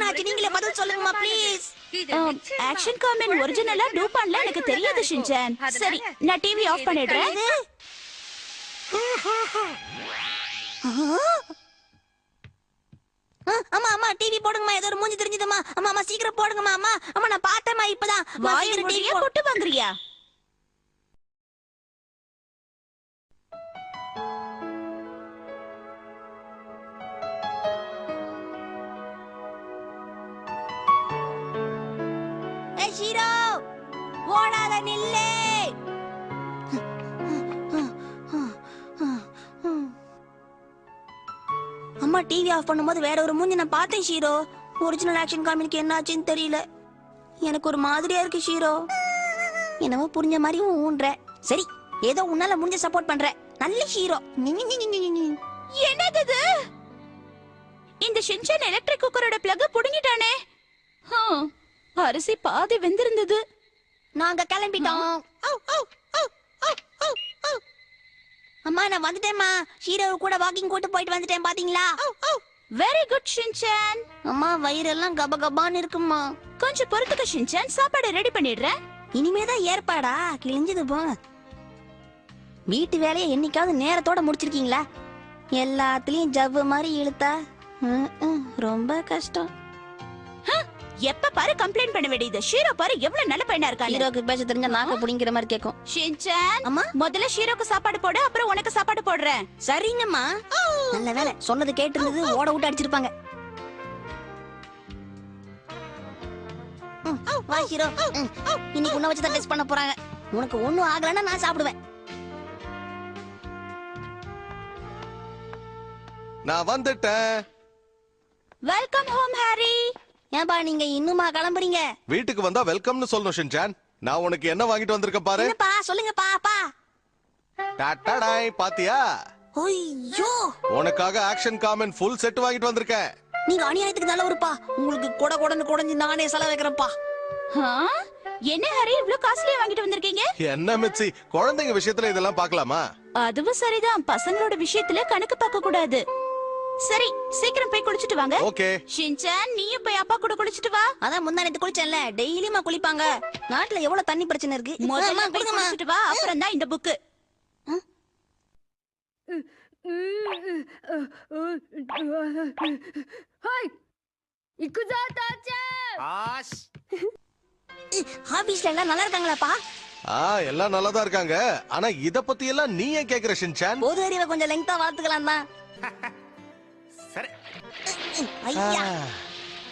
என்னாச்சு நீங்களே பதில் சொல்லுங்கம்மா ப்ளீஸ். ஆக்ஷன் காமெண்ட் ஒரிஜினலா டூபான்ல எனக்கு தெரியாது ஷின்சான். சரி நான் டிவி ஆஃப் பண்ணிடுறேன். அம்மா அம்மா டிவி போடுங்கம்மா, ஏதோ ஒரு மூஞ்சி தெரிஞ்சதுமா. அம்மா அம்மா சீக்கிரம் போடுங்கம்மா. அம்மா அம்மா நான் பார்த்தேம்மா இப்பதான். வாயிரு டிவியை போட்டு வாங்குறியா? ஏய் ஷீரோ ஓடாத நில்லே. அம்மா டிவி ஆஃப் பண்ணும்போது வேற ஒரு மூஞ்சி நான் பார்த்தேன் ஷீரோ. ஒரிஜினல் ஆக்ஷன் காமெடிக்கு என்ன ஆச்சுன்னு தெரியல. எனக்கு ஒரு மாதிரியா இருக்கு ஷீரோ. என்னவோ புரிஞ்ச மாதிரி ஊன்ற. சரி ஏதோ உன்னால முடிஞ்ச சப்போர்ட் பண்ற. நல்ல ஷீரோ. என்னது இது? இந்த ஷின்சான் எலக்ட்ரிக் குக்கரோட பிளக் புடுங்கிட்டானே. அரிசி பாதி வெந்திருந்தது. நாங்க கிளம்பிட்டோம். அம்மா நான் வந்துட்டேம்மா. ஷீரோவை கூட வாக்கிங் கூட்டு போயிட்டு வந்துட்டேன் பாத்தீங்களா? Very good Shinchan. அம்மா வயிறெல்லாம் கபகபான்னு இருக்குமா. கொஞ்சம் பொறுத்துக்க ஷின்சான், சாப்பாடு ரெடி பண்ணிடுறேன். இனிமேதான் ஏற்பாடா கிழிஞ்சது போங்க. வீட்டு வேலையை என்னைக்காவது நேரத்தோட முடிச்சிருக்கீங்களா? எல்லாத்துலயும் ஜவ்வு மாதிரி இழுத்தா ரொம்ப கஷ்டம். எப்ப பாரு கம்ப்ளைண்ட் பண்ண வேண்டியது. ஷீரோ பாரு எவ்வளவு நல்ல பையனா இருக்கான். ஹீரோக்கு பேச தெரிஞ்சா நாக்க புடிங்கிற மாதிரி கேக்கும். ஷின்சான் அம்மா முதல்ல ஷீரோக்கு சாப்பாடு போடு, அப்புறம் உனக்கு சாப்பாடு போடுறேன். சரிங்கம்மா. நல்ல வேலை சொன்னது கேட்டு இருந்தது. ஓட விட்டு அடிச்சிருப்பாங்க. வா ஹீரோ, இன்னைக்கு உன்னை வச்சு தான் டெஸ்ட் பண்ண போறாங்க. உனக்கு ஒண்ணும் ஆகலன்னா நான் சாப்பிடுவேன். நான் வந்துட்டேன். Welcome home Harry. ஏன்பா நீங்க இன்னுமா கிளம்புறீங்க? வீட்டுக்கு வந்தா வெல்கம்னு சொல்லணும் ஷின்சான். நான் உனக்கு என்ன வாங்கிட்டு வந்திருக்கேன் பாரு. என்னப்பா சொல்லுங்கப்பா. அப்பா டாடாடாய் பாத்தியா? ஐயோ உனக்காக ஆக்ஷன் காமெண்ட் ஃபுல் செட் வாங்கிட்டு வந்திருக்கேன். நீங்க அநியாயத்துக்கு நல்ல ஒருப்பா. உங்களுக்கு கொடன்னு குடஞ்சு நானே செலவு வைக்கிறேன்ப்பா. என்ன ஹாரி இவ்ளோ காஸ்ட்லியா வாங்கிட்டு வந்திருக்கீங்க? என்ன மிச்சி, குழந்தைங்க விஷயத்துல இதெல்லாம் பார்க்கலாமா? அதுவும் சரிதான், பசங்களோட விஷயத்துல கணக்கு பார்க்க கூடாது. சரி சீக்கிரம் போய் குளிச்சிட்டு வாங்க. ஓகே ஷின்சான் நீயும் போய் அப்பா கூட குளிச்சிட்டு வா. அதான் முந்தானத்து குளிச்சேன்ல, டெய்லியுமா குளிப்பாங்க. நாட்டுல எவ்வளவு தண்ணி பிரச்சனை இருக்கு. முதல்ல போய் குளிச்சிட்டு வா, அப்புறம் தான் இந்த புக். ஹாய் இக்குதா தாச்சே. ஆபீஸ்ல எல்லாம் நல்லா இருக்காங்களாப்பா? எல்லாம் நல்லா தான் இருக்காங்க. ஆனா இத பத்தி எல்லாம் நீ ஏன் கேக்குற ஷின்சான்? பொது அறிவை கொஞ்சம் லெங்தா வளர்த்துக்கலாம் தான். சரி. ஐயா